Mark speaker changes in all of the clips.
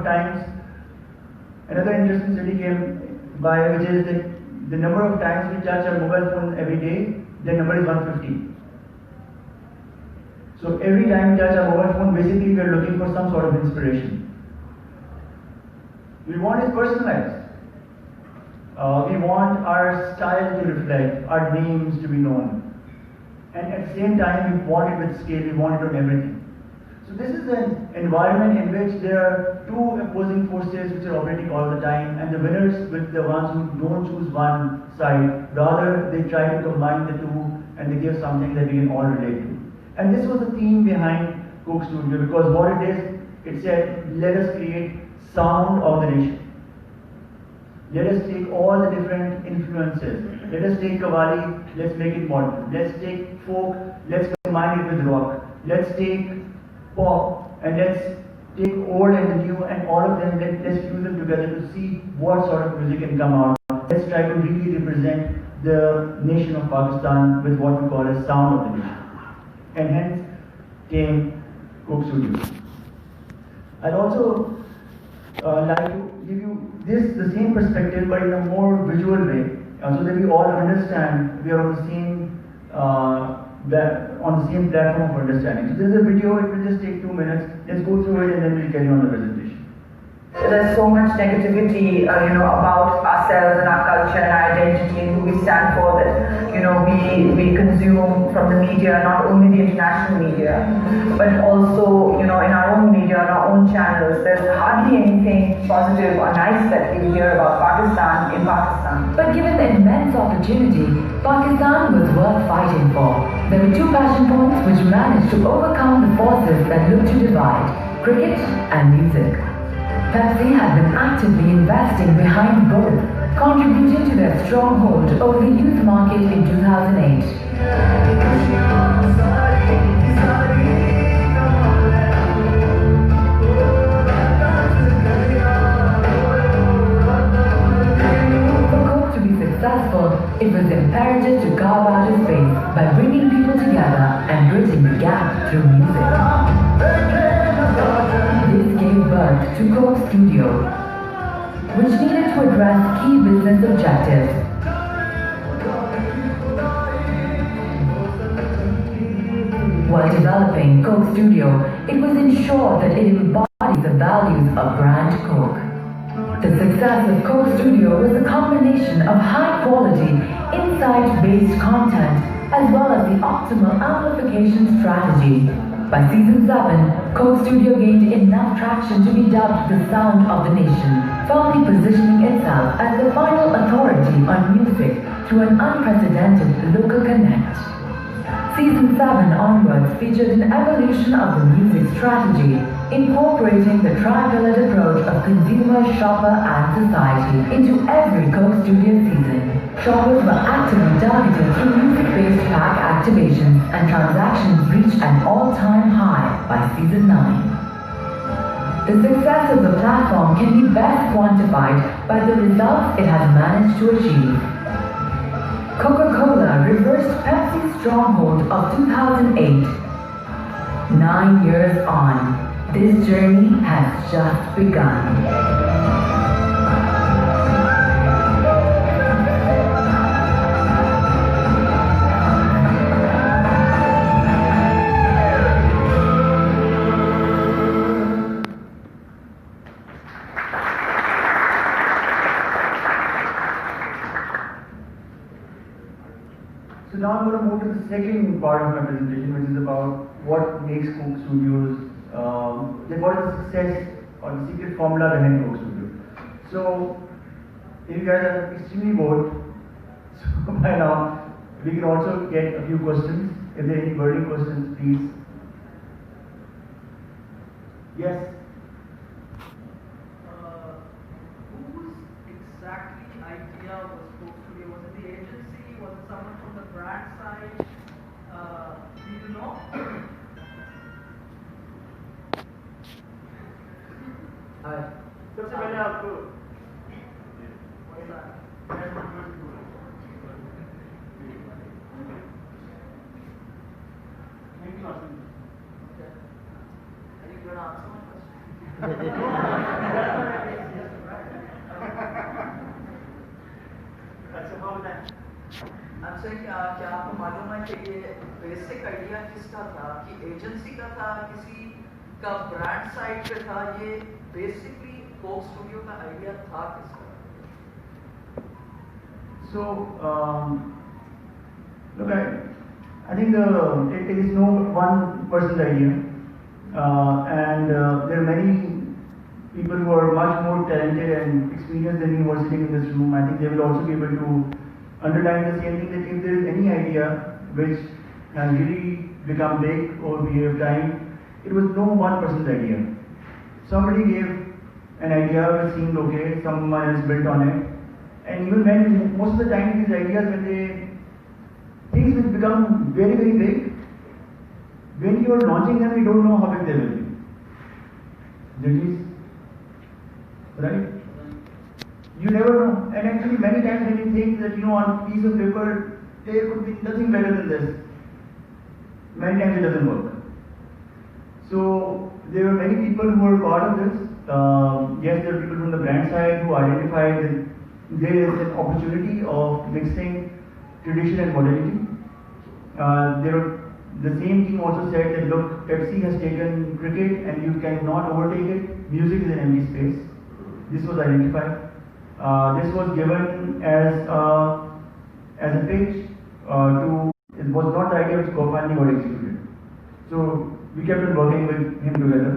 Speaker 1: of times. Another interesting study came by, which is that the number of times we touch our mobile phone every day, the number is 150. So every time we touch our mobile phone, basically we are looking for some sort of inspiration. We want it personalized. We want our style to reflect, our names to be known. And at the same time, we want it with scale, we want it on everything. So this is an environment in which there are two opposing forces which are operating all the time, and the winners with the ones who don't choose one side. Rather, they try to combine the two and they give something that we can all relate to. And this was the theme behind Coke Studio, because what it is, it said, let us create sound of the nation. Let us take all the different influences. Let us take Qawwali, let's make it modern. Let's take folk, let's combine it with rock. Let's take pop, and let's take old and the new, and all of them, let's fuse them together to see what sort of music can come out. Let's try to really represent the nation of Pakistan with what we call as sound of the nation. And hence came Coke Studio. I'd also like to give you the same perspective, but in a more visual way, so that we all understand we are on the same platform of understanding. So this is a video. It will just take 2 minutes. Let's go through it and then we'll carry on the presentation.
Speaker 2: There's so much negativity, about ourselves and our culture and our identity and who we stand for that, we consume from the media, not only the international media, but also, in our own media, on our own channels. There's hardly anything positive or nice that we hear about Pakistan in Pakistan.
Speaker 3: But given the immense opportunity, Pakistan was worth fighting for. There were two passion points which managed to overcome the forces that looked to divide: cricket and music. Pepsi had been actively investing behind both, contributing to their stronghold over the youth market in 2008. For Coke to be successful, it was imperative to carve out a space by bringing people together and bridging the gap through music. This gave birth to Coke Studio, which needed to address key business objectives. While developing Coke Studio, it was ensured that it embodies the values of brand Coke. The success of Coke Studio was a combination of high-quality, insight-based content as well as the optimal amplification strategy. By season 7, Coke Studio gained enough traction to be dubbed the sound of the nation, firmly positioning itself as the final authority on music through an unprecedented local connect. Season 7 onwards featured an evolution of the music strategy, incorporating the tri-pillared approach of consumer, shopper and society into every Coke Studio season. Shoppers were actively targeted through music-based pack activations, and transactions reached an all-time high by season 9. The success of the platform can be best quantified by the results it has managed to achieve. Coca-Cola reversed Pepsi's stronghold of 2008. 9 years on, this journey has just begun.
Speaker 1: So now I'm going to move to the second part of my presentation, which is about what makes Coke Studios, what is the success or the secret formula behind Coke Studio. So, if you guys are extremely bored, so by now we can also get a few questions. If there are any burning questions, please. Yes?
Speaker 4: Whose exactly idea was Coke Studio? Was it the agency? Was it someone from the brand side? Do you know?
Speaker 1: Hi. सबसे पहले आपको
Speaker 4: Thank you, Asim. Okay. Are you going to answer my question? से क्या आपको मालूम है कि ये बेसिक आइडिया किसका था, कि एजेंसी का था, किसी का ब्रांड साइड पे था? ये बेसिकली कोक स्टूडियो का आइडिया था किसका?
Speaker 1: So, look, I think it is no one person's idea, and there are many people who are much more talented and experienced than me who are sitting in this room. I think they will also be able to underline the same thing, that if there is any idea which has really become big over a period of time, it was no one person's idea. Somebody gave an idea which seemed okay, someone else built on it. And even when, most of the time, these ideas, things will become very, very big. When you are launching them, you don't know how big they will be. Judges, right? You never know. And actually, many times when you think that, on a piece of paper, there could be nothing better than this, many times it doesn't work. So, there were many people who were part of this. Yes, there are people from the brand side who identified that there is an opportunity of mixing tradition and modernity. The same team also said that, look, Pepsi has taken cricket and you cannot overtake it. Music is an empty space. This was identified. This was given as a pitch to. It was not the idea which Gopalji got executed. So we kept on working with him together.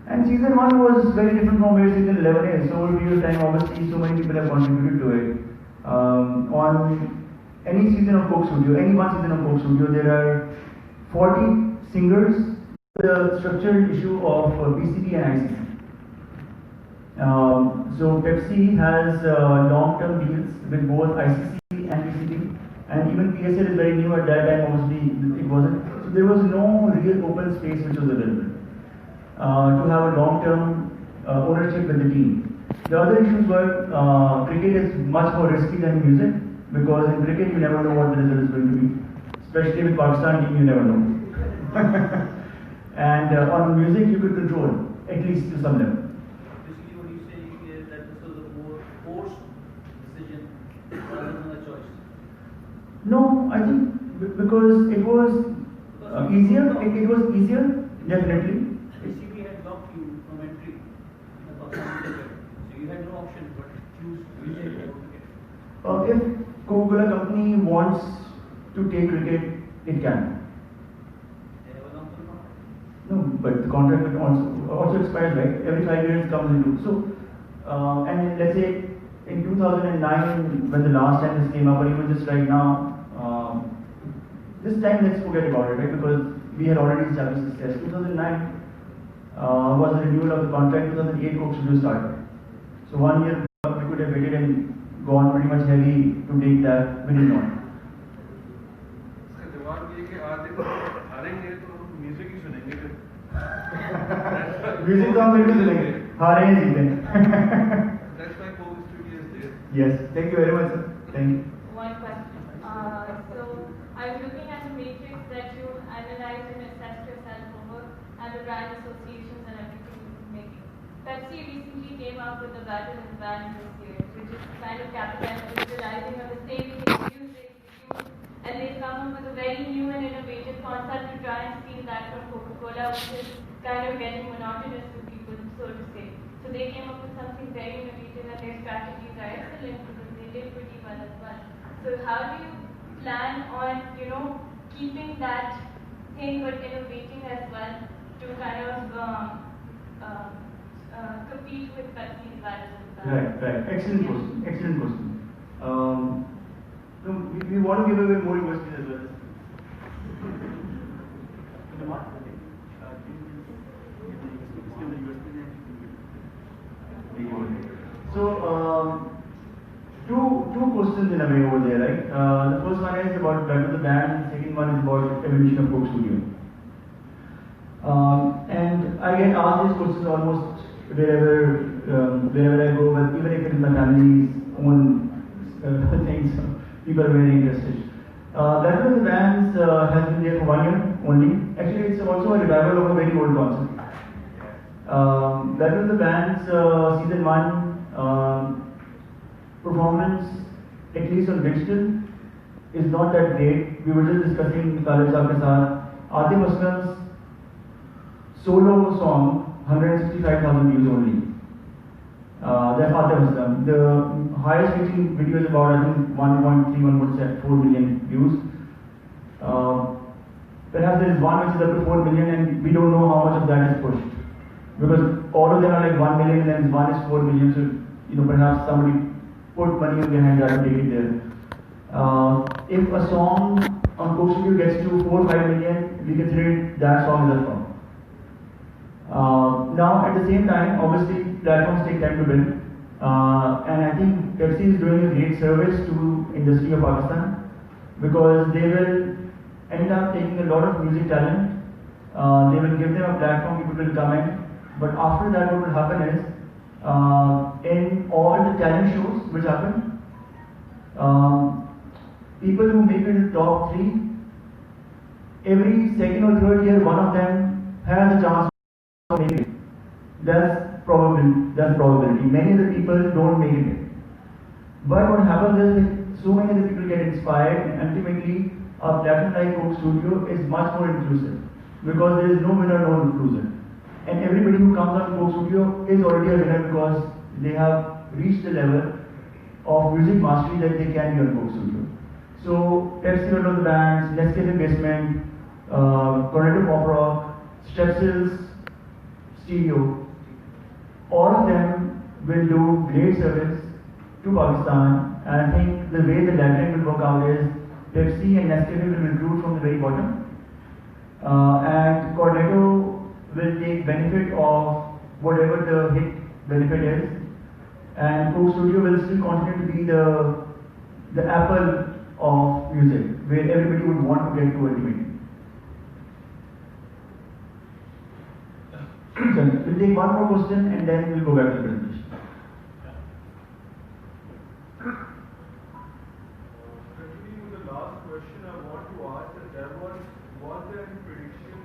Speaker 1: And season 1 was very different from where season 11 is. So over a period of time, obviously, so many people have contributed to it. On any season of Coke Studio, any one season of Coke Studio, there are 40 singers. The structural issue of PCB and ICC. So Pepsi has long-term deals with both ICC and PCB, and even PSL is very new at that time. Obviously, it wasn't. So there was no real open space which was available to have a long-term ownership with the team. The other issues were cricket is much more risky than music, because in cricket you never know what the result is going to be. Especially with Pakistan team, you never know. And on music you could control, at least to some level.
Speaker 5: Basically what you're saying is that this was a more forced decision rather than a choice.
Speaker 1: No, I think because it was easier. It was easier, definitely.
Speaker 5: PCB had blocked you from entry in the Pakistan cricket, so you had no option but to choose music over cricket.
Speaker 1: If Coca-Cola company wants to take cricket, it can.
Speaker 5: They have a long-term contract.
Speaker 1: No, but the contract will also expires, right? Every 5 years comes into. So, and let's say in 2009, when the last time this came up, or even just right now, this time let's forget about it, right? Because we had already established success. 2009 was the renewal of the contract. 2008 Coke Studio started. So 1 year we could have waited and gone pretty much heavy to take that. We did not. Music तो हम बिल्कुल सुनेंगे, हारे हैं जीते हैं.
Speaker 6: That's why Coke Studio is there.
Speaker 1: Yes, thank you very much, sir. Thank you.
Speaker 7: One question. So I'm looking at the matrix that you analyzed and assessed yourself over, and the brand associations and everything you're making. Pepsi recently came up with the Battle and Ban this year, which is kind of capitalizing on the same thing they execute, and they've come up with a very new and innovative concept to try and steal that from Coca-Cola, which is kind of getting monotonous to people, so to say. So they came up with something very innovative, and their strategies are excellent because they did pretty well as well. So how do you plan on, keeping that thing but innovating as well to kind of compete with Pepsi in Battle?
Speaker 1: Right. Excellent question. So we want to give away more universities as well. So two questions in a way over there, right? The first one is about Battle of the Band. Second one is about evolution of Coke Studio. And I get asked these questions almost wherever I go, but even if it is my family's own things, people are very interested. Battle of the Bands has been there for 1 year only. Actually, it's also a revival of a very old concept. Battle of the Bands season 1 performance, at least on digital, is not that great. We were just discussing Khalid Saab ke saath. Atif Aslam's solo song, 165,000 views only. That's Atif Aslam. The highest reaching video is about, I think, 1.3, 1.4 million views. Perhaps there is one which is up to 4 million, and we don't know how much of that is pushed. Because all of them are like 1 million, and then one is 4 million, so perhaps somebody put money on their hand and take it there. If a song on Coke Studio gets to 4 or 5 million, we consider that song as a song. Now, at the same time, obviously, platforms take time to build, and I think Pepsi is doing a great service to industry of Pakistan, because they will end up taking a lot of music talent. They will give them a platform, people will come in, but after that, what will happen is, in all the talent shows which happen, people who make it in the top 3, every second or third year, one of them has a chance of making it. That's probability. Many of the people don't make it. But what happens is that so many of the people get inspired, and ultimately a platform like Coke Studio is much more inclusive, because there is no winner, no loser. And everybody who comes on Coke Studio is already a winner, because they have reached the level of music mastery that they can be on Coke Studio. So Pepsi, one of the bands, Nescafe Basement, Cornetto Pop Rock, Strepsils, Stereo, all of them will do great service to Pakistan. And I think the way the laddering will work out is Pepsi and Nescafe will recruit from the very bottom, and Cornetto will take benefit of whatever the hit benefit is, and Coke Studio will still continue to be the Apple of music, where everybody would want to get to ultimately. So we'll take one more question and then we'll go back to the presentation.
Speaker 6: Continuing with the last question, I want to ask that was there any prediction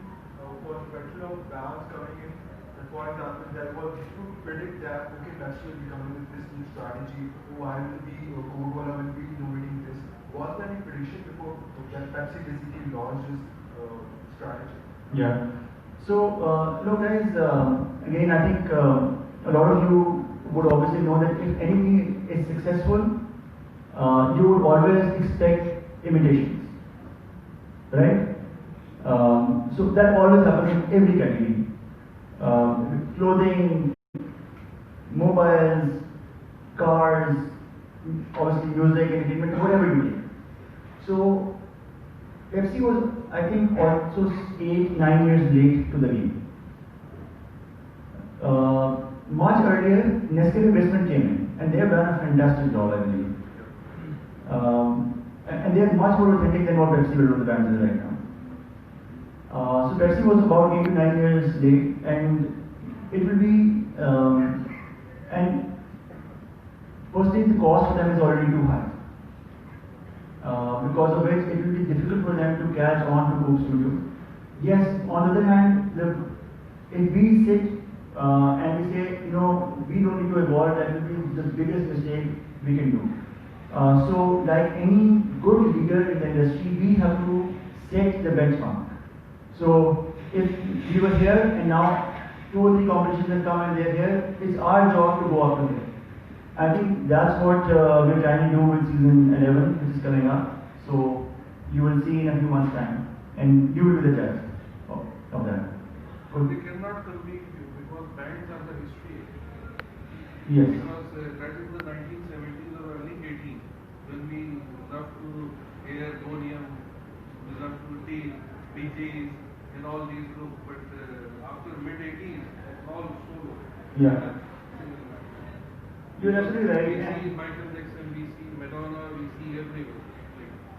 Speaker 6: for spectrum of bands coming in? And for example, there was to predict that okay, Pepsi will be coming with this new strategy, I will be Coca-Cola will be innovating this. Was there any prediction before that Pepsi basically launched this strategy?
Speaker 1: Yeah. So, look guys, again I think a lot of you would obviously know that if anything is successful, you would always expect imitations, right? So that always happens in every category. Clothing, mobiles, cars, obviously music, entertainment, whatever you take. So Pepsi was, I think, also 8-9 years late to the game. Much earlier, Nescafe Basement came in, and they have done a fantastic job, I believe. And they are much more authentic than what Pepsi will do the bands is right now. So Pepsi was about 8 to 9 years late, and it will be, and firstly, the cost for them is already too high. Because of which it will be difficult for them to catch on to Coke Studio. Yes, on the other hand, if we sit and we say, we don't need to evolve, that will be the biggest mistake we can do. So, like any good leader in the industry, we have to set the benchmark. So, if we were here and now 2 or 3 competitions have come and they're here, it's our job to go up to there. I think that's what we're trying to do with season 11, which is coming up. So you will see in a few months' time, and you will be the judge of that.
Speaker 6: But they cannot compete you because bands have the history.
Speaker 1: Yes.
Speaker 6: Because that is the 1970s or early 80s when we loved to hear Donium, we loved to see BJs and all these groups. But after mid 80s, it's all solo.
Speaker 1: Yeah. You're absolutely right.
Speaker 6: We see Michael Jackson, we see Madonna, we see everywhere.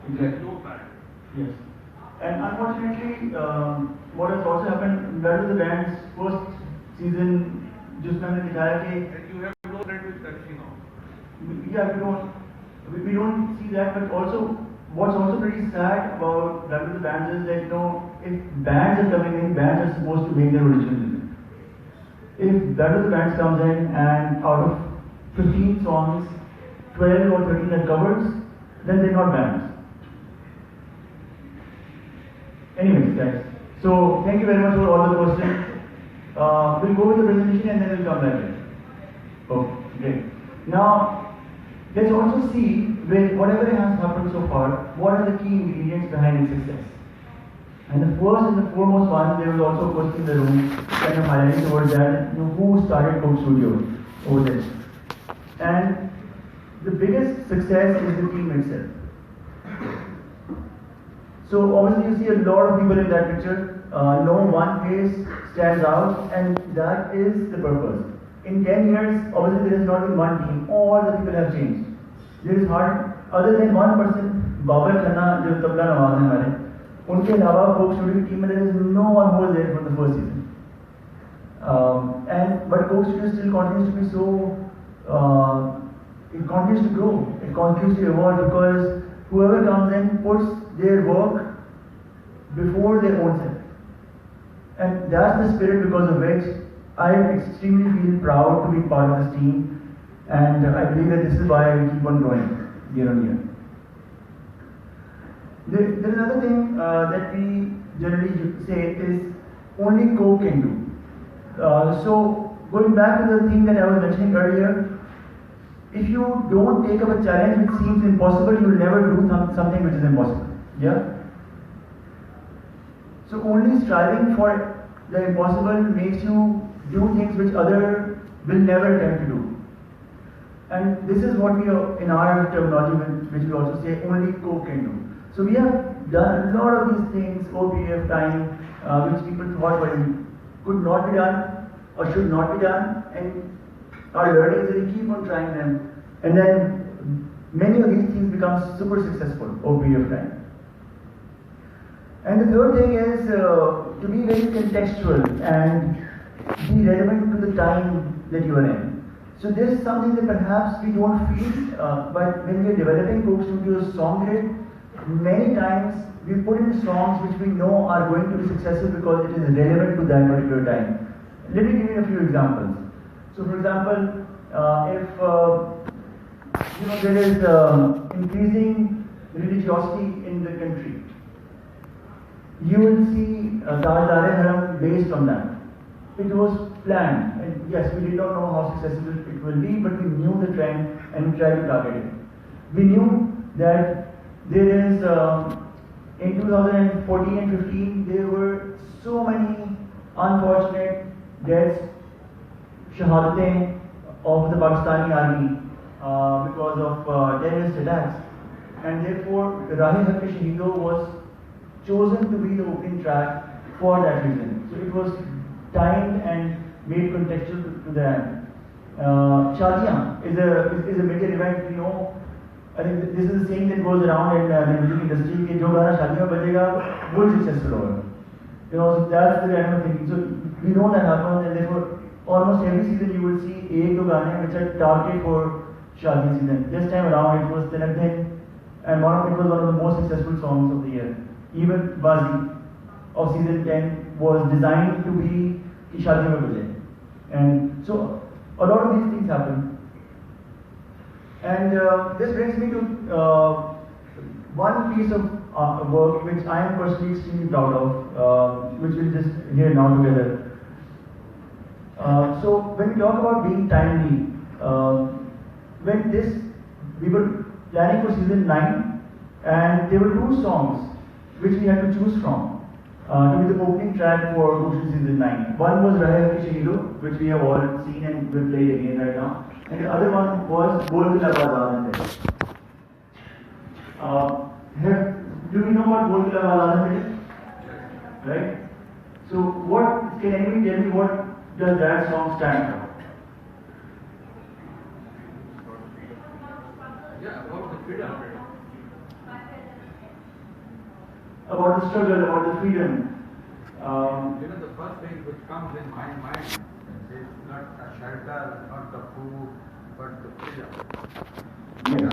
Speaker 1: Exactly.
Speaker 6: There's no band.
Speaker 1: Yes. And unfortunately, what has also happened, that was the band's first season, just मैंने दिखाया कि
Speaker 6: And you have no friend with Pepsi now.
Speaker 1: yeah, we don't see that, but also what's also pretty sad about that with the bands is that if bands are coming in, bands are supposed to make their original music. If Battle of the Bands comes in and out of 15 songs, 12 or 13 are covers, then they're not bands. Anyways, guys. So thank you very much for all the questions. We'll go with the presentation and then we'll come back here. Okay, great. Now, let's also see with whatever has happened so far, what are the key ingredients behind its success. And the first and the foremost one, there was also a question in the room, kind of highlighting towards that, who started Coke Studio over this. And the biggest success is the team itself. So obviously you see a lot of people in that picture. No one face stands out, and that is the purpose. In 10 years, obviously there has not been one team. All the people have changed. There is hard, other than one person, Babar Khanna, जो तबला नवाज हैं हमारे, उनके अलावा Coke Studio की team में there is no one who was there from the first season. But Coke Studio still continues to be so. It continues to grow. It continues to evolve because whoever comes in puts their work before their own self. And that's the spirit because of which I extremely feel proud to be part of this team, and I believe that this is why we keep on growing year on year. There is another thing that we generally say is only Coke can do. So going back to the thing that I was mentioning earlier, if you don't take up a challenge which seems impossible, you will never do something which is impossible. Yeah? So only striving for the impossible makes you do things which others will never attempt to do. And this is what we are, in our terminology, which we also say only Coke can do. So we have done a lot of these things over a period of time, which people thought could not be done or should not be done, and our learnings is we keep on trying them, and then many of these things become super successful over a period of time. And the third thing is to be very contextual and be relevant to the time that you are in. So this is something that perhaps we don't feel, but when we are developing Coke Studio's song grid, many times we put in songs which we know are going to be successful because it is relevant to that particular time. Let me give you a few examples. So for example, if there is increasing religiosity in the country, you will see Taaj Dare Haram based on that. It was planned, and yes, we did not know how successful it will be, but we knew the trend and we tried to target it. We knew that there is, in 2014 and 15, there were so many unfortunate deaths, shahadatein of the Pakistani army because of terrorist attacks, and therefore Rahe-e-Haq-e-Shaheedo was chosen to be the opening track for that reason. So it was timed and made contextual to that. Shadiyan is a major event. You know, I think this is the saying that goes around in the music industry. कि जो गाना शादियों में बजेगा वो successful होगा. You know, so that's the kind of thinking. So we know that happens, and therefore almost every season you will see एक दो गाने which are targeted for Shadi season. This time around it was Tinak Din, and it was one of the most successful songs of the year. Even Bazi of season 10 was designed to be Shadi Mein Baje. And so a lot of these things happen. And this brings me to one piece of work which I am personally extremely proud of, which we'll just hear now together. So when we talk about being timely, we were planning for season 9, and there were 2 songs which we had to choose from to be the opening track for Ocean season 9. One was Rahe-e-Haq-e-Shaheedo, which we have all seen and will play again right now. And the other one was Bol Dil Awaaz Do we know what Bol Dil Awaaz is? Right? So can anybody tell me what does that song stand for?
Speaker 6: Yeah, about the freedom.
Speaker 1: About the struggle, about the freedom.
Speaker 8: The first thing which comes in my mind is not a shelter, not the food, but the freedom.
Speaker 1: Yes,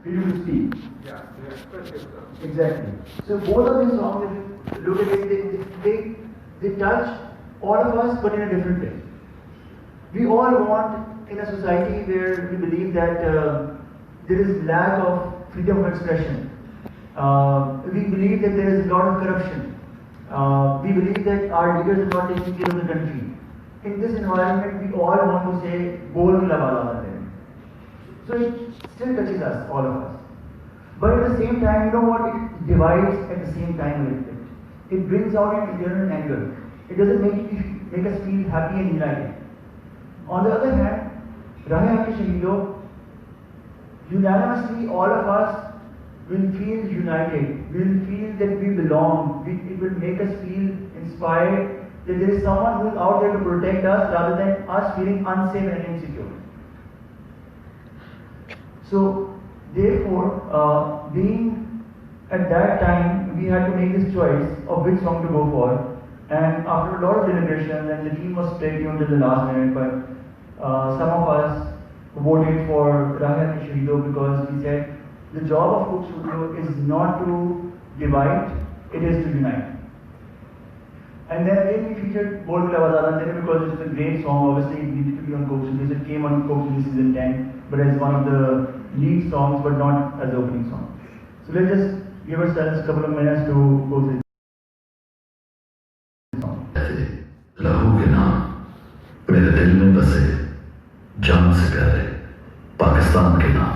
Speaker 1: freedom to speak.
Speaker 8: Yeah, to express yourself.
Speaker 1: Exactly. So both of these songs, if you look at it, they touch all of us, but in a different way. We all want, in a society where we believe that there is lack of freedom of expression, We believe that there is a lot of corruption. We believe that our leaders are not taking care of the country. In this environment, we all want to say, "Bol Club Azad hai." So it still touches us, all of us. But at the same time, you know what? It divides at the same time a little bit. It brings out an internal anger. It doesn't make us feel happy and united. On the other hand, Rahe Aapke Shaheedon, unanimously all of us will feel united. We will feel that we belong. It will make us feel inspired that there is someone who is out there to protect us rather than us feeling unsafe and insecure. So, therefore, being at that time, we had to make this choice of which song to go for. And after a lot of deliberations, and the team was stay tuned till the last minute, but some of us voted for Rahe Aapke Shaheedon because we said the job of Coke Studio is not to divide, it is to unite. And then again we featured Bol Club Azad because it's a great song. Obviously it needed to be on Coke Studio. It came on Coke Studio season 10, but as one of the lead songs, but not as the opening song. So let's just give ourselves a couple of minutes to go through this song.
Speaker 9: लहू के नाम मेरे दिल में बसे, जान से प्यारे पाकिस्तान के नाम।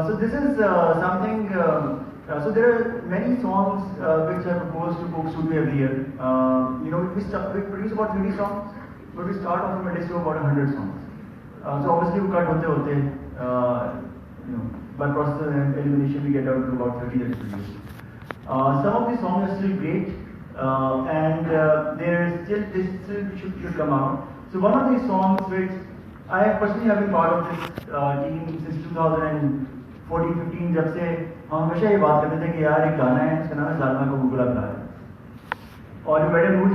Speaker 1: So this is something. So there are many songs which are proposed to Coke Studio every year. We produce about 30 songs, but we start off from a list of about 100 songs. So obviously we cut hote by process of elimination we get out to about 30 that is produced. Some of these songs are still great, and this still should come out. So one of these songs which I personally have been part of this team since 2014-15 जब से हम हमेशा ये बात करते थे कि यार एक गाना है, इसका नाम है जालिमा को बुलबुला प्यार है। और जो मैडम रूज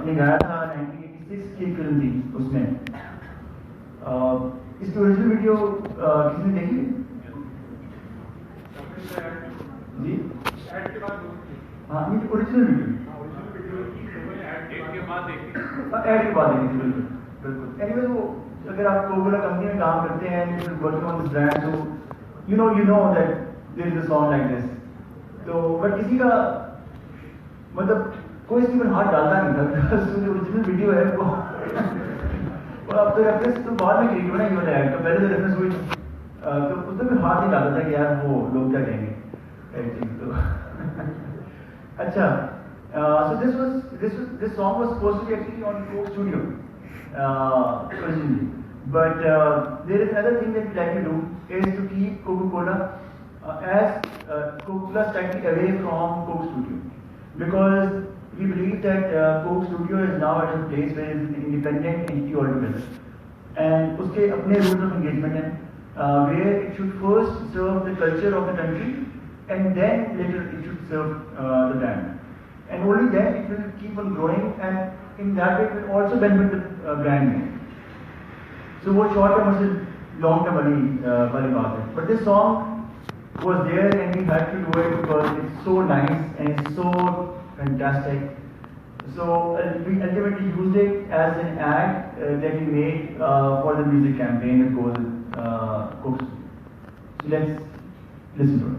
Speaker 1: ने गाया था 1986 की फिल्म थी, उसमें इसकी ओरिजिनल वीडियो किसी ने देखी जी? हाँ, ये ओरिजिनल वीडियो ऐड के बाद देखी थी, बिल्कुल। एनीवे, वो अगर आप कोकोला कंपनी में काम करते हैं, वर्किंग ऑन दिस ब्रांड, तो you know that there is a song like this. तो बट किसी का मतलब कोई इसके ऊपर हाथ डालता नहीं था, जो ओरिजिनल वीडियो है वो और अब तो रेफरेंस तो बाद में क्रिएट बनाई होता है, तो पहले तो रेफरेंस हुई तो उसमें भी हाथ नहीं डालता था कि यार वो लोग क्या कहेंगे तो अच्छा, so this song was supposed to be actually on Coke Studio originally, but there is another thing that we like to do is to keep Coca-Cola Coca-Cola slightly away from Coke Studio, because we believe that Coke Studio is now at a place where it is an independent entity altogether, and उसके अपने rules of engagement हैं, where it should first serve the culture of the country and then later it should serve the brand, and only then it will keep on growing, and in that way it will also benefit the brand name. So वो short term versus long term वाली बात है, but this song was there and we had to do it because it's so nice and it's so fantastic. So we ultimately used it as an ad that we made for the music campaign with Coke. So let's listen to it.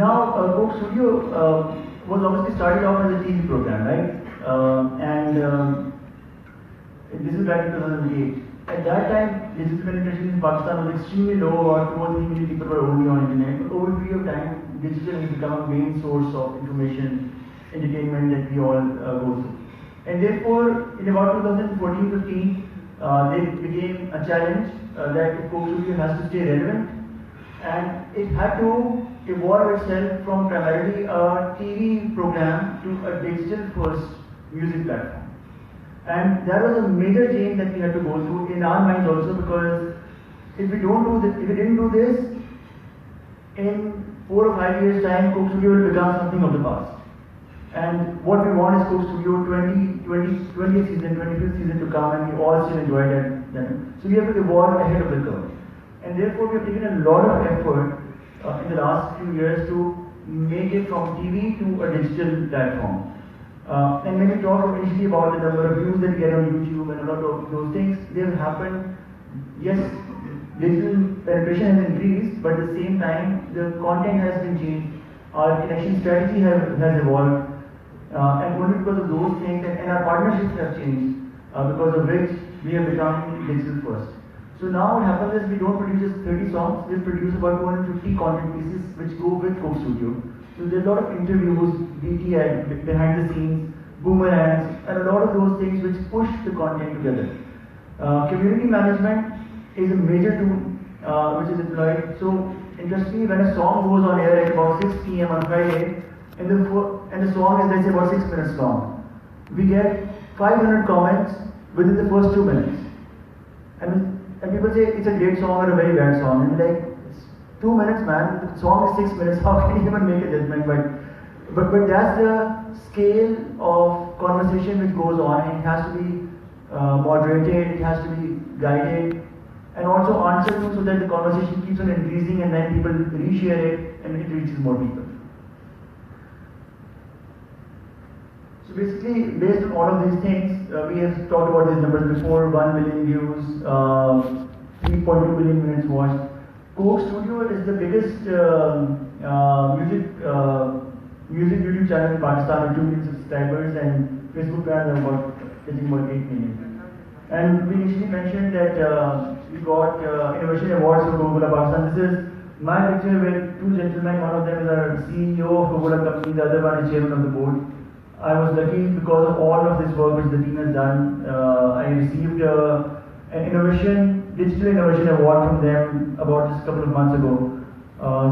Speaker 1: Now Coke Studio was obviously started off as a TV program, right? And this is back in 2008. At that time, digital penetration in Pakistan was extremely low, or 2 or 3 million people were only on internet. But over a period of time, digital has become a main source of information, entertainment that we all go through. And therefore, in about 2014-15, it became a challenge that Coke Studio has to stay relevant, and it had to evolve itself from primarily a TV program to a digital-first music platform. And that was a major change that we had to go through in our minds also, because if we didn't do this, in 4 or 5 years' time, Coke Studio will become something of the past. And what we want is Coke Studio 20th season, 25th season to come, and we all still enjoy that. So we have to evolve ahead of the curve. And therefore, we have taken a lot of effort in the last few years to make it from TV to a digital platform. And when we talk initially about the number of views that we get on YouTube and a lot of those things, they have happened. Yes, digital penetration has increased, but at the same time, the content has been changed. Our connection strategy has evolved, and only because of those things, and our partnerships have changed, because of which we have become digital first. So now what happens is we don't produce just 30 songs, we produce about 250 content pieces which go with Coke Studio. So there's a lot of interviews, BTI, behind the scenes, boomerangs, and a lot of those things which push the content together. Community management is a major tool which is employed. So interestingly, when a song goes on air at about 6 p.m. on Friday, and the song is, let's say, about 6 minutes long, we get 500 comments within the first 2 minutes. And people say it's a great song or a very bad song, and like, 2 minutes, man. The song is 6 minutes. How can you even make a judgment? But that's the scale of conversation which goes on. It has to be moderated. It has to be guided, and also answered to, so that the conversation keeps on increasing, and then people reshare it, and it reaches more people. So basically, based on all of these things, we have talked about these numbers before: 1 million views, 3.2 billion minutes watched. Coke Studio is the biggest music YouTube channel in Pakistan with 2 million subscribers, and Facebook fans are getting about 8 million. And we initially mentioned that we got Innovation Awards for Coca-Cola Pakistan. This is my picture with 2 gentlemen. One of them is our CEO of Coca-Cola company, the other one is chairman of the board. I was lucky because of all of this work which the team has done. I received an Digital Innovation Award from them about just a couple of months ago.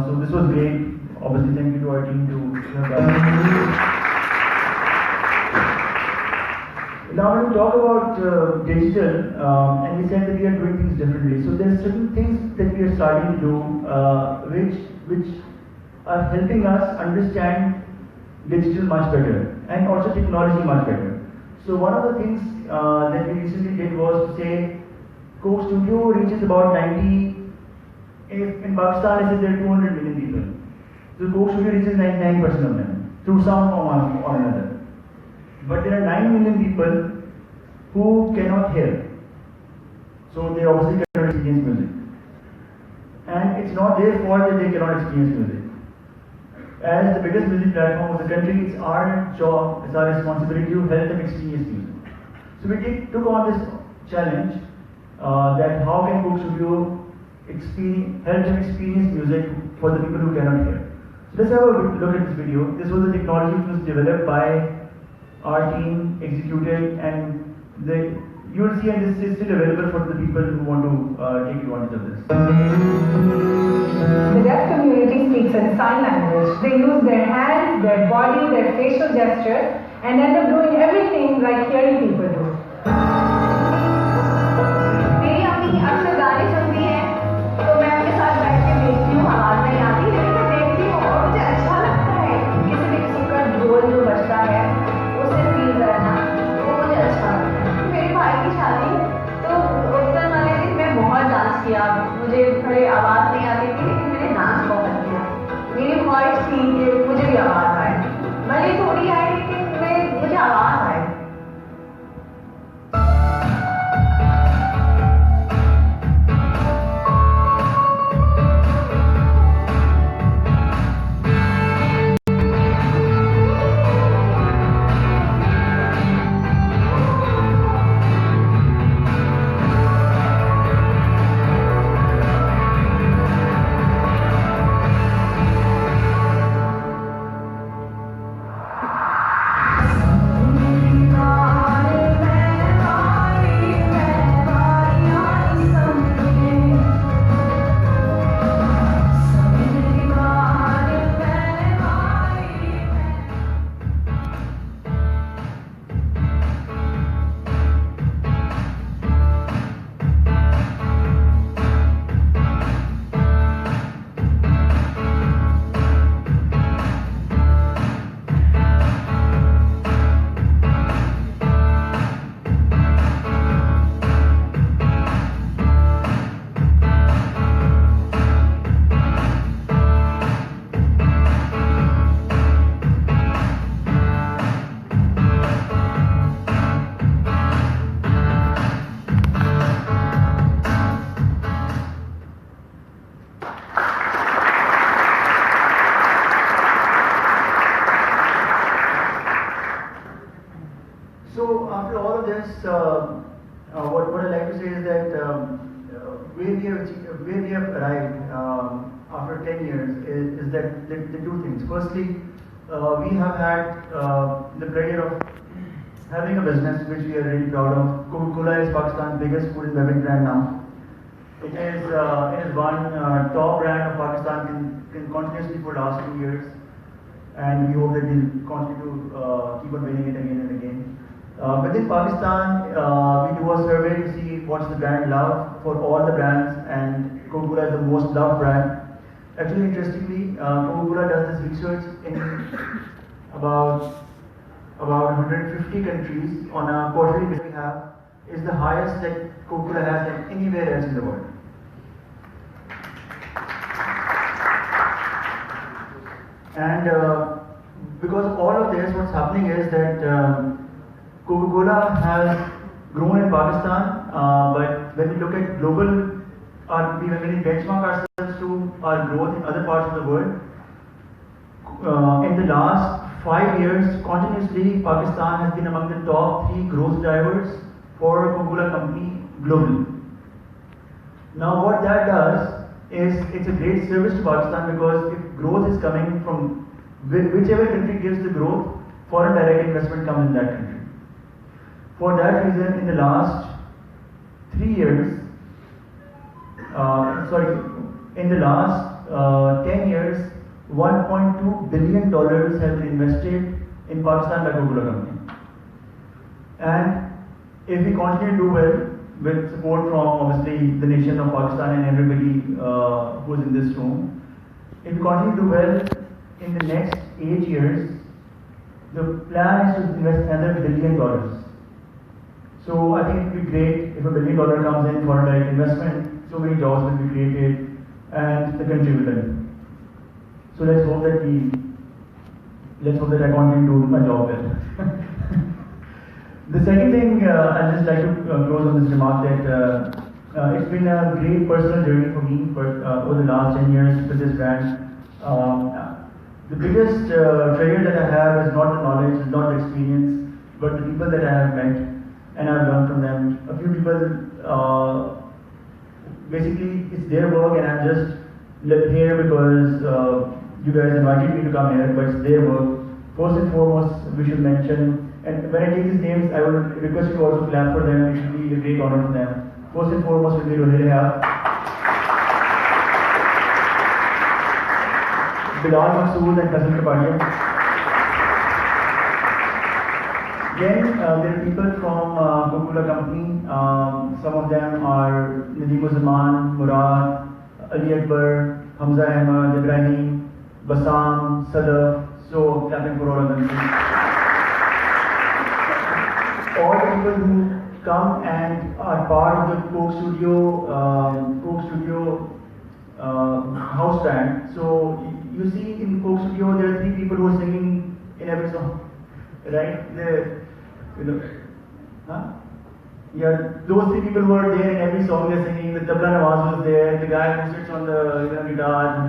Speaker 1: So this was great. Obviously, thank you to our team to have done. Now, when we talk about digital, and we said that we are doing things differently. So there are certain things that we are starting to do, which are helping us understand digital much better, and also technology much better. So one of the things that we recently did was to say, Coke Studio reaches about 90, in Pakistan it says there are 200 million people. So Coke Studio reaches 99% of them, through some form or another. But there are 9 million people who cannot hear. So they obviously cannot experience music. And it's not their fault that they cannot experience music. As the biggest music platform of the country, it's our job, it's our responsibility to help them experience music. So we took on this challenge that how can Coke Studio help them experience music for the people who cannot hear. So let's have a look at this video. This was the technology which was developed by our team, executed, and you will see, and this is still available for the people who want to take advantage of this.
Speaker 10: The deaf community speaks in sign language. They use their hands, their body, their facial gestures, and end up doing everything like hearing people do. मेरी अम्मी अक्सर गाने सुनती हैं, तो मैं उनके साथ बैठ के देखती हूँ, आवाज नहीं आती, लेकिन मैं देखती हूँ और मुझे अच्छा लगता है। किसी न किसी का ढोल जो बजता है, उसे फील करना, वो मुझे अच्छा लगता है। मेरे भाई की शादी है, तो उत्तर वाले दिन मैं बहुत डांस किया। मुझे थोड़ी आवाज नहीं आती थी, लेकिन मैंने डांस बहुत किया। मेरी ख्वाहिश थी कि मुझे भी आवाज आए, भले थोड़ी आए, लेकिन मुझे आवाज आए।
Speaker 1: So after all of this, what I'd like to say is that where we have arrived after 10 years is that the 2 things. Firstly, we have had the pleasure of having a business which we are really proud of. Coca-Cola is Pakistan's biggest food and beverage brand now. It is one top brand of Pakistan continuously for the last 2 years, and we hope that we'll continue to keep on winning it again and again. Within Pakistan, we do a survey to see what's the brand love for all the brands, and Coca-Cola is the most loved brand. Actually, interestingly, Coca-Cola does this research in about 150 countries on a quarterly basis. We have is the highest that Coca-Cola has than anywhere else in the world. And because of all of this, what's happening is that Coca-Cola has grown in Pakistan, but when we look at global, when we benchmark ourselves to our growth in other parts of the world, in the last 5 years, continuously, Pakistan has been among the top 3 growth drivers for Coca-Cola company globally. Now, what that does is it's a great service to Pakistan, because if growth is coming from whichever country gives the growth, foreign direct investment comes in that country. For that reason, in the last 3 years, in the last 10 years, $1.2 billion have been invested in Pakistan by Coca-Cola company. And if we continue to do well, with support from obviously the nation of Pakistan and everybody who is in this room, if we continue to do well in the next 8 years, the plan is to invest another $1 billion. So I think it would be great if $1 billion comes in for direct investment, so many jobs will be created and the country will develop. So let's hope that I continue to do my job well. The second thing, I'd just like to close on this remark that it's been a great personal journey for me over the last 10 years with this brand. The biggest treasure that I have is not the knowledge, not the experience, but the people that I have met and I've learned from them. A few people, basically it's their work and I'm just here because you guys invited me to come here, but it's their work. First and foremost, we should mention, and when I take these names, I will request you to also clap for them. It will be a great honor for them. First and foremost, will be Rohit, Bilal Masood and Qasim Kapadia. Then there are people from Coca-Cola company. Some of them are Nadeem Zaman, Murad, Ali Akbar, Hamza Ahmad, Ibrahim, Bassam, Sadaf. So clapping for all of them. All the people who come and are part of the Coke Studio house band. So you see in Coke Studio there are 3 people who are singing in every song, right? Yeah, those 3 people who are there in every song they're singing. The tabla Nawaz was there. The guy who sits on the guitar,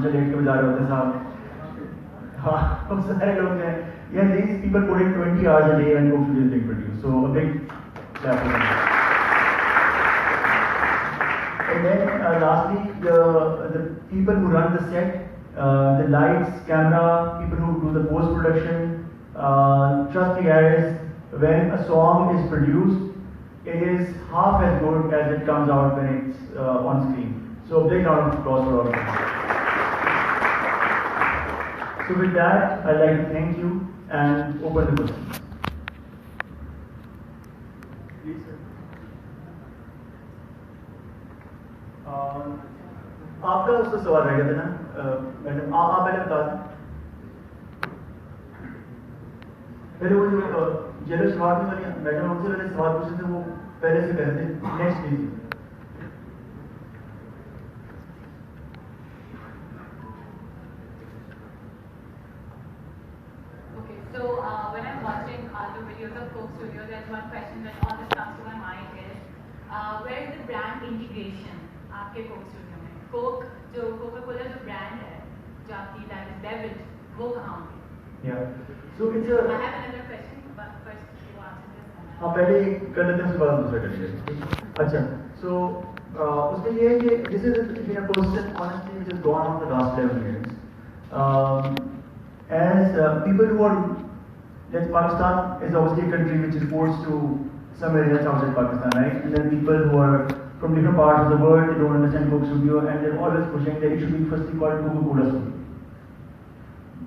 Speaker 1: yeah, these people put in 20 hours a day when Coke Studio is being produced. So a big clap for them. And then lastly, the people who run the set, the lights, camera, people who do the post-production. Trust me guys, when a song is produced, it is half as good as it comes out when it's on screen. So a big round of applause for all of them. So with that, I'd like to thank you and open the questions. Please, sir. आपका उसका सवाल रह गया था ना madam आप पहले बता दें पहले वो जो जेलर सवाल में वाली मैडम उनसे पहले सवाल पूछे थे वो पहले से कहते next please
Speaker 7: When I'm watching the videos of Coke Studio, there's one question that always comes to my mind is, where is the brand integration आपके Coke Studio में? Coke जो Coca-Cola जो brand है, जो आपकी that is beverage, वो कहाँ होंगे?
Speaker 1: Yeah. So it's a.
Speaker 7: I have another question, but first you answer this.
Speaker 1: हाँ पहले कर लेते हैं उसके बाद दूसरा कर लेंगे. अच्छा. So उसमें ये है कि this is been a process honestly which has gone on the last 11 years. As people who are, Pakistan is obviously a country which reports to some areas outside Pakistan, right? And then people who are from different parts of the world, they don't understand Coke Studio, and they're always pushing that it should be firstly called Coca-Cola Studio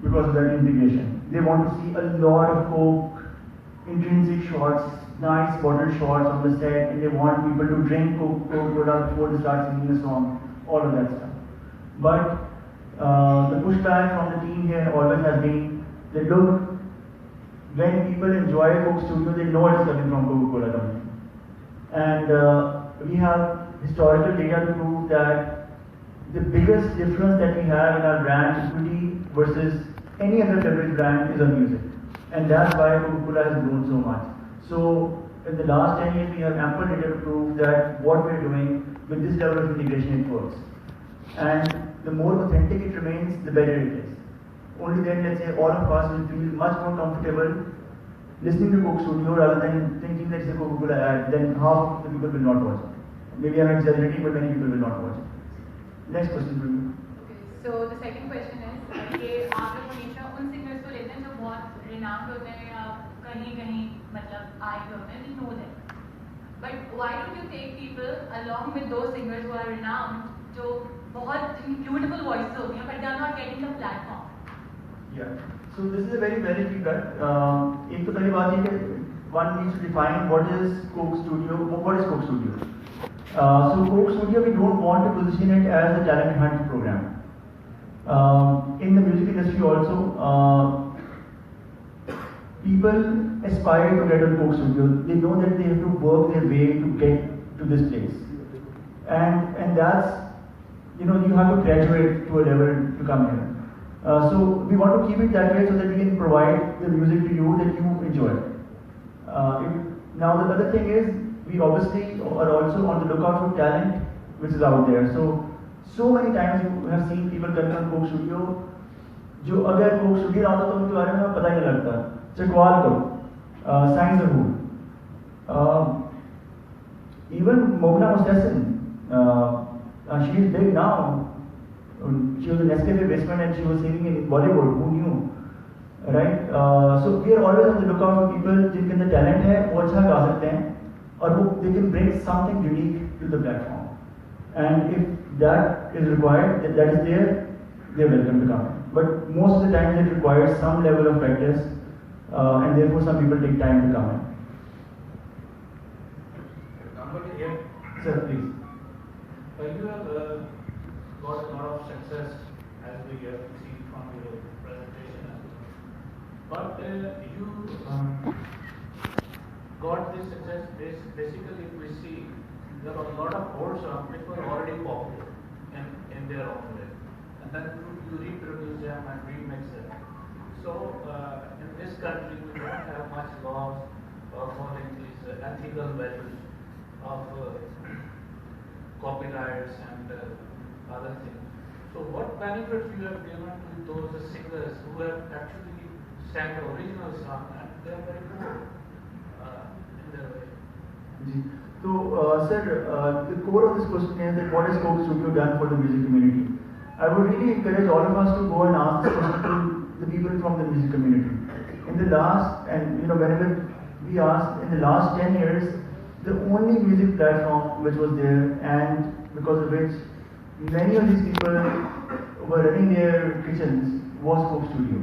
Speaker 1: because of that integration. They want to see a lot of Coke, intrinsic shots, nice bottle shots on the set, and they want people to drink Coca-Cola before they start singing the song, all of that stuff. But the pushback from the team here always has been that look, when people enjoy Coke Studio, they know it's coming from Coca-Cola company. And we have historical data to prove that the biggest difference that we have in our brand equity versus any other beverage brand is on music. And that's why Coca-Cola has grown so much. So in the last 10 years, we have ample data to prove that what we're doing with this level of integration, it works. And the more authentic it remains, the better it is. Only then, let's say, all of us will feel much more comfortable listening to Coke Studio rather than thinking that it's a Coca-Cola ad, then half the people will not watch it. Maybe I'm exaggerating, but many people will not watch it. Next question for you.
Speaker 11: Okay, so the second question is कि आप लोग हमेशा उन singers को लेते हैं जो बहुत renowned होते हैं या कहीं मतलब आए हुए होते हैं, we know them. But why don't you take people along with those singers who are renowned, जो बहुत beautiful voices होती हैं, but they are not getting the platform?
Speaker 1: Yeah. So this is a very valid feedback. एक तो पहली बात ये कि one needs to define what is Coke Studio. What is Coke Studio? So Coke Studio, we don't want to position it as a talent hunt program. In the music industry also, people aspire to get on Coke Studio. They know that they have to work their way to get to this place, and that's, you know, you have to graduate to a level to come here. So we want to keep it that way so that we can provide the music to you that you enjoy. Now the other thing is, we obviously are also on the lookout for talent which is out there. So many times you have seen people coming on Coke Studio, जो अगर Coke Studio आता तो उनके बारे में पता ही नहीं लगता. चकवाल को, Signs of Who, even Mogna Mustafin, she is big now. She was in Nescafe basement and she was singing in Bollywood. Who knew, right? So we are always on the lookout for people जिनके अंदर talent है, वो अच्छा गा सकते हैं, और वो they can bring something unique to the platform. And if that is required, that is there, they are welcome to come in. But most of the time it requires some level of practice, and therefore some people take time to come in.
Speaker 5: Somebody here.
Speaker 1: Sir, please.
Speaker 5: You have got a lot of success as we have seen from your presentation as well. But you got this success basically, if we see there are a lot of old songs which were already popular in their own way, and then you reproduce them and remix them. So in this country we don't have much laws following these ethical values of copyrights and other things. So what benefits you have given to those singers who have actually sang the original song and they are very good in their way?
Speaker 1: So, sir, the core of this question is that what has Coke Studio done for the music community? I would really encourage all of us to go and ask this question to the people from the music community. In the last, and you know, whenever we asked, in the last 10 years, the only music platform which was there, and because of which many of these people were running their kitchens, was Coke Studio.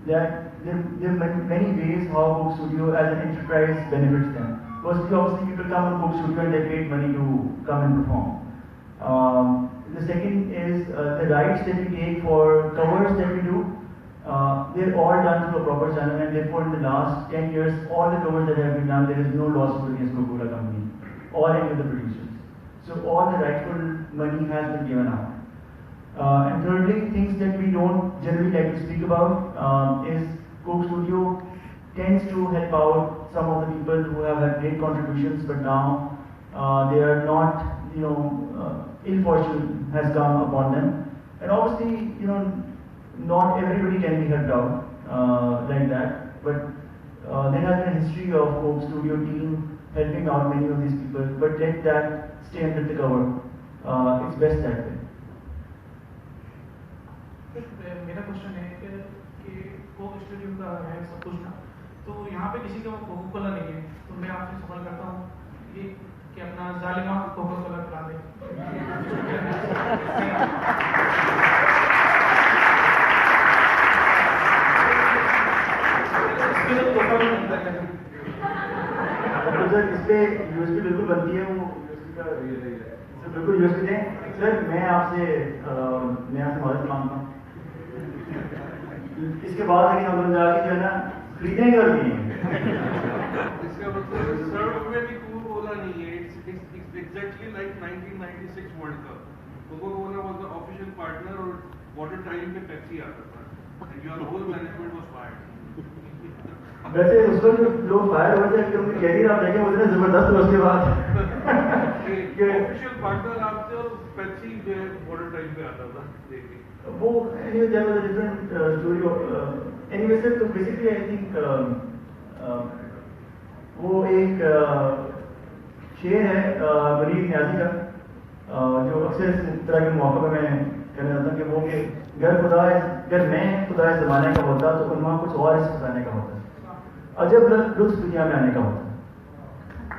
Speaker 1: There are many ways how Coke Studio as an enterprise benefits them. Firstly, obviously people come on Coke Studio and they pay money to come and perform. The second is the rights that we take for covers that we do. They're all done through a proper channel, and therefore in the last 10 years, all the covers that have been done, there is no lawsuit against Coca-Cola company or any of the producers. So all the rightful money has been given out. And thirdly, things that we don't generally like to speak about is Coke Studio tends to help out some of the people who have had great contributions, but now they are not, you know, ill fortune has come upon them. And obviously, you know, not everybody can be helped out like that, but there has been a history of Coke Studio team helping out many of these people, but let that stay under the cover. It's best that way.
Speaker 12: मेरा question है कि Coke studio का है सब कुछ ना, तो यहाँ पे किसी का कोका कोला नहीं है, तो मैं आपसे सवाल करता हूँ ये कि अपना जालिमा कोका कोला पिला दे।
Speaker 1: इस पे यूएसपी बिल्कुल बनती है, वो तो बिल्कुल यूज करें सर। मैं आपसे मदद मांगता हूँ। इसके बाद लेकिन हम लोग जाके जो है ना खरीदेंगे और पिएंगे।
Speaker 6: इसका मतलब सर्व में भी कोको कोला नहीं है। It's exactly like 1996 World Cup. Coca-Cola was the official partner और water time पे Pepsi आता था and your whole management was fired.
Speaker 1: वैसे उस वक्त लोग फायर हो जाए कि उनके कैरियर आप देखें उतने जबरदस्त हो उसके बाद।
Speaker 6: ऑफिशियल पार्टनर आपसे और Pepsi जो है water time पे आता था देखिए।
Speaker 1: वो anyway there was a different story of anyway sir। तो basically I think वो एक शेर है वलीद न्याजी का जो अक्सर इस तरह के मौक़ों पर मैं कहना चाहता हूँ कि वो कि अगर मैं खुदा ज़माने का होता तो उनमें कुछ और इस फसाने का होता, अजब लुत्फ दुनिया में आने का होता।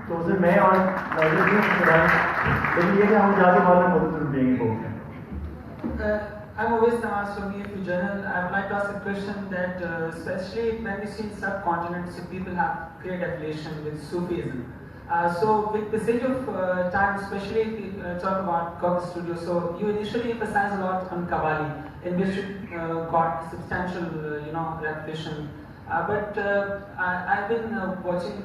Speaker 1: तो उसे मैं और लेकिन ये कि हम जाके बाद में मदद जरूर देंगे को।
Speaker 13: I'm always Nawaz from EFU Journal. I would like to ask a question that, especially when we see in subcontinents, people have great affiliation with Sufism. So, with the sake of time, especially if we talk about Coke Studio, so you initially emphasize a lot on Qawwali, in which you got substantial, reputation. But I've been watching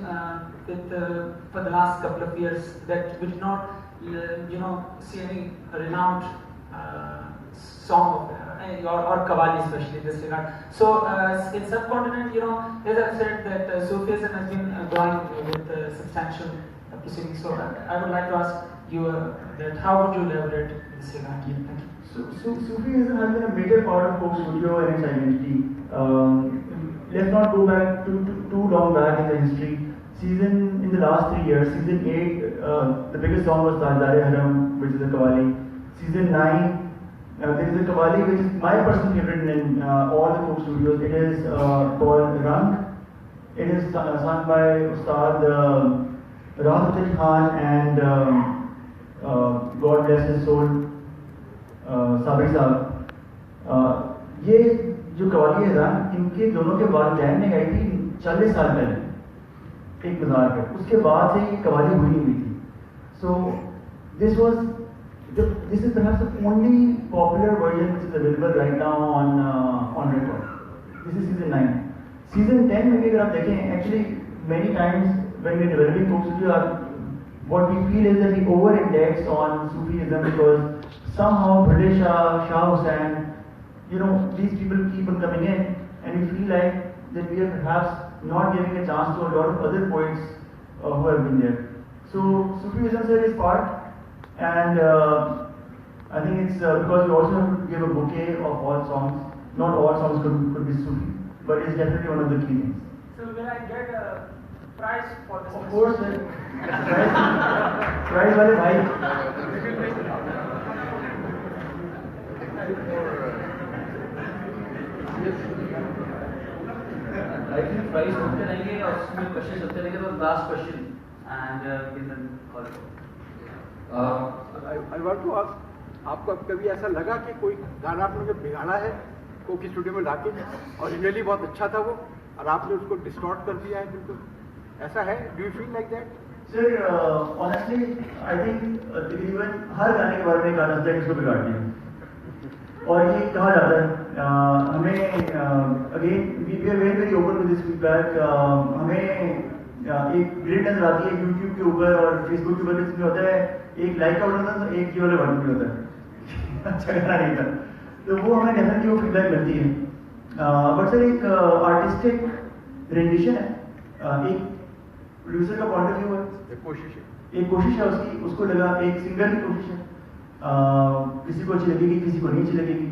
Speaker 13: for the last couple of years that we did not, see any renowned song of or Qawwali especially in this regard. So in subcontinent, as I've said that Sufism has been growing with substantial proceedings. So I would like to ask you that how would you elaborate this regard? Thank you.
Speaker 1: Sufism has been a major part of Coke Studio and its identity. Let's not go back too long back in the history. In the last 3 years, season 8, the biggest song was Tajdar-e Haram, which is a Qawwali. Season 9, there is a Qawwali which is my personal favorite in all the Coke Studios. It is called Rang. It is sung by Ustad Rahat Fateh Khan and God bless his soul, Sabri Saab. ये जो कवाली है रंग, इनके दोनों के वालिदैन ने गाई थी 40 साल पहले एक मज़ार पर। उसके बाद से ये कवाली हुई नहीं हुई थी। So this is perhaps the only popular version which is available right now on record. This is season 9. Season 10 में भी अगर आप देखें, actually many times when we are developing Coke Studio, what we feel is that we over-index on Sufism because somehow British Shah Hussain, these people keep on coming in, and we feel like that we are perhaps not giving a chance to a lot of other poets who have been there. So Sufism sir is part, and I think it's because we also have to give a bouquet of all songs. Not all songs could be Sufi, but it's definitely one of the key things.
Speaker 13: So will I get a prize for this?
Speaker 1: Of course, sir. Prize wale bhai.
Speaker 14: I think prize होते रहेंगे और उसमें question होते रहेंगे तो last question and given call.
Speaker 8: I want to ask, आपको कभी ऐसा लगा कि कोई गाना आप लोगों ने बिगाड़ा है कोकी स्टूडियो में लाके, ओरिजिनली बहुत अच्छा था वो और आपने उसको डिस्टॉर्ट कर दिया है बिल्कुल, ऐसा है? Do you feel like that?
Speaker 1: Sir honestly I think तकरीबन हर गाने के बारे में गाना था इसको बिगाड़ दिया, और ये कहा जाता है हमें again we are very open to this feedback. हमें एक ग्रिड नजर आती है यूट्यूब के ऊपर और फेसबुक के ऊपर, इसमें होता है एक लाइक का बटन था तो एक ये वाला बटन भी होता है अच्छा गाना नहीं था, तो वो हमें डेफिनेटली वो फीडबैक मिलती है। बट सर एक आर्टिस्टिक रेंडिशन है, एक प्रोड्यूसर का पॉइंट ऑफ व्यू है, एक कोशिश है उसको लगा, एक सिंगर की कोशिश है, किसी को अच्छी लगेगी किसी को नहीं अच्छी लगेगी।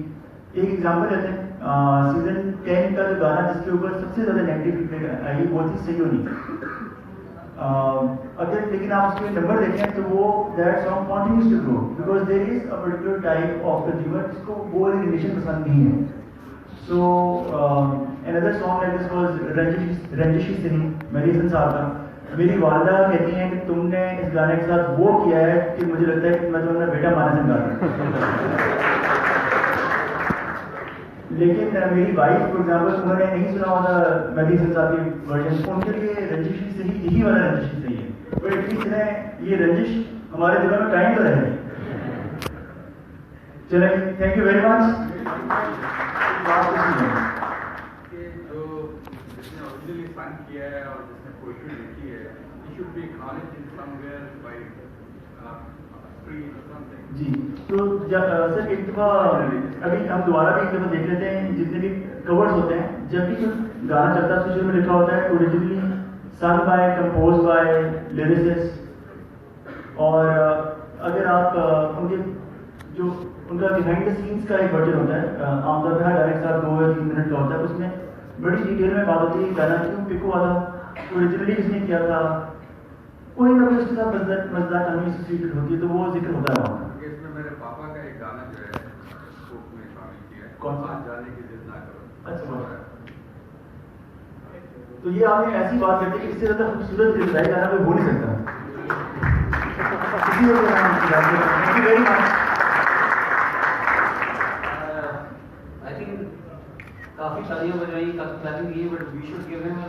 Speaker 1: एक एग्जाम्पल लेते हैं, सीजन 10 का जो गाना जिसके ऊपर सबसे ज़्यादा नेगेटिव फीडबैक आई वो थी सही होनी। अगर लेकिन आप उसके नंबर देखें तो वो that song continues to grow because there is a particular type of consumer जिसको वो वाली रिलेशन पसंद नहीं है। So another song like this was रंजिशी सिंह मेरी हसन साहब का। मेरी वालदा कहती हैं कि तुमने इस गाने के साथ वो किया है कि मुझे लगता है कि मैं तुम्हारा बेटा माना से गा रहा हूं। लेकिन मेरी वाइफ फॉर एग्जाम्पल उन्होंने नहीं सुना होगा मेरी हसन साहब की वर्जन, उनके लिए रंजिशी सही यही वाला रंजिशी सही है। तो एटलीस्ट ये रंजिश हमारे दिलों में कायम तो रहे। चलिए, थैंक यू वेरी मच।
Speaker 8: कि जो जिसने ओरिजिनली फन किया है और जिसने पोइट्री लिखी है, he should be acknowledged in somewhere by free or something.
Speaker 1: जी, तो सर एक दफ़ा अभी हम दोबारा भी एक दफ़ा देख लेते हैं, जितने भी कवर्स होते हैं, जब भी कोई गाना चलता है उसमें लिखा होता है originally sung by, composed by lyricist, और अगर आप उनके जो उनका बिहाइंड द सीन्स का एक वर्जन होता है, आमतौर पर हर गाने के साथ 2 या 3 मिनट का होता है, उसमें बड़ी डिटेल में बात होती है गाना क्यों पिको वाला ओरिजिनली किसने किया था, कोई ना कोई उसके साथ मजेदार कहानी एसोसिएटेड होती है, तो वो जिक्र होता है वहाँ।
Speaker 8: इसमें मेरे पापा का एक गाना जो है कोक में शामिल किया है,
Speaker 1: कौन सा?
Speaker 8: आज जाने की जिद ना करो।
Speaker 1: अच्छा, तो ये आपने ऐसी बात करती है कि इससे ज़्यादा खूबसूरत रिश्ता गाना कोई हो नहीं सकता। इसी वजह से thank you very much.
Speaker 14: I think काफी तालियां बजाई, काफी क्लैपिंग की, but we should give him a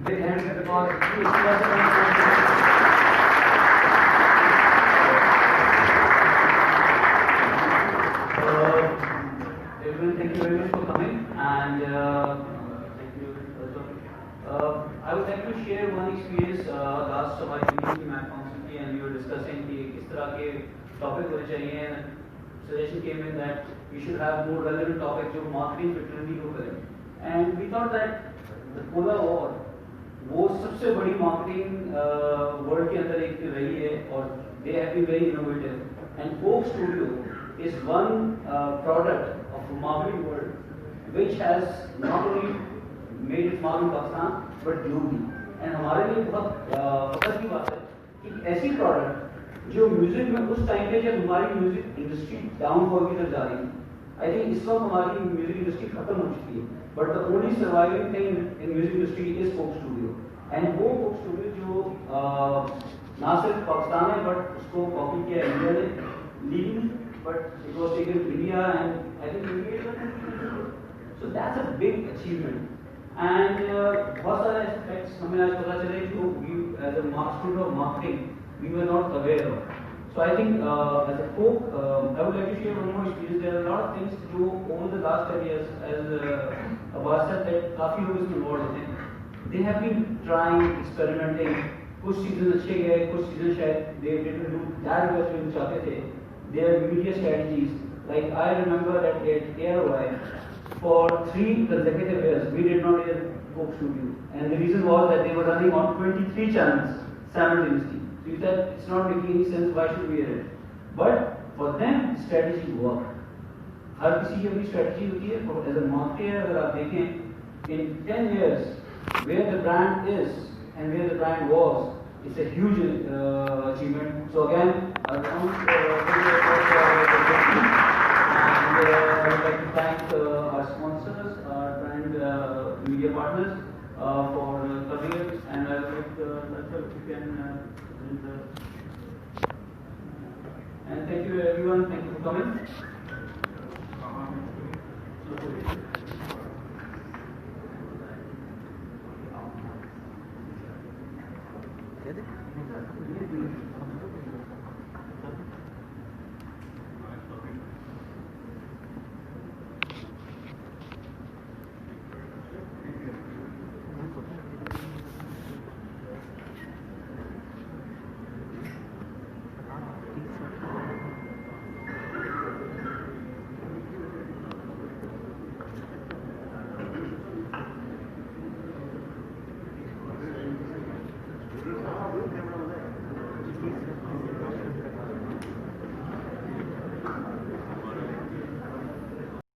Speaker 14: big hand because he expressed everyone, thank you very much for coming, and thank you. I would like to share one experience. Last हमारी meeting थी math council की, and we were discussing कि किस तरह के topic होने चाहिए, and suggestion came in that we should have more relevant topics जो marketing fraternity को करें, and we thought that the Polar War वो सबसे बड़ी मार्केटिंग वर्ल्ड के अंदर एक रही है, और they have been very innovative, and Coke Studio is one product of the marketing world which has not only made its mark in Pakistan but globally, and हमारे लिए बहुत फख्र की बात है कि ऐसी प्रोडक्ट जो म्यूजिक में उस टाइम पे जब हमारी म्यूजिक इंडस्ट्री डाउनफॉल की तरफ जा रही थी, आई थिंक इस वक्त हमारी म्यूजिक इंडस्ट्री खत्म हो चुकी है, but the only surviving thing in music industry is Coke studio, and वो कोक स्टूडियो जो ना सिर्फ पाकिस्तान है बट उसको कॉपी किया इंडिया ने legally, but it was taken India and I think India, so that's a big achievement, and बहुत सारे एस्पेक्ट्स हमें आज पता चले जो we as a student of marketing we were not aware of. So I think as a Coke, I would like to share one more experience. There are a lot of things to do over the last 10 years, as Abbas said, that काफी लोग इसमें involved होते हैं. They have been trying, experimenting. कुछ season अच्छे गए, कुछ season शायद they didn't do that well जो चाहते थे. Their media strategies, like I remember at AROI, for 3 consecutive years we did not air Coke Studio, and the reason was that they were running on 23 channels simultaneously. So you said it's not making any sense, why should we air it? But for them strategy worked. हर किसी की अपनी strategy होती है, और as a marketer अगर आप देखें in 10 years where the brand is and where the brand was, it's a huge achievement. So again, I want to and I would like to thank our sponsors, our brand media partners for coming, and I would like to if you can and thank you everyone, thank you for coming.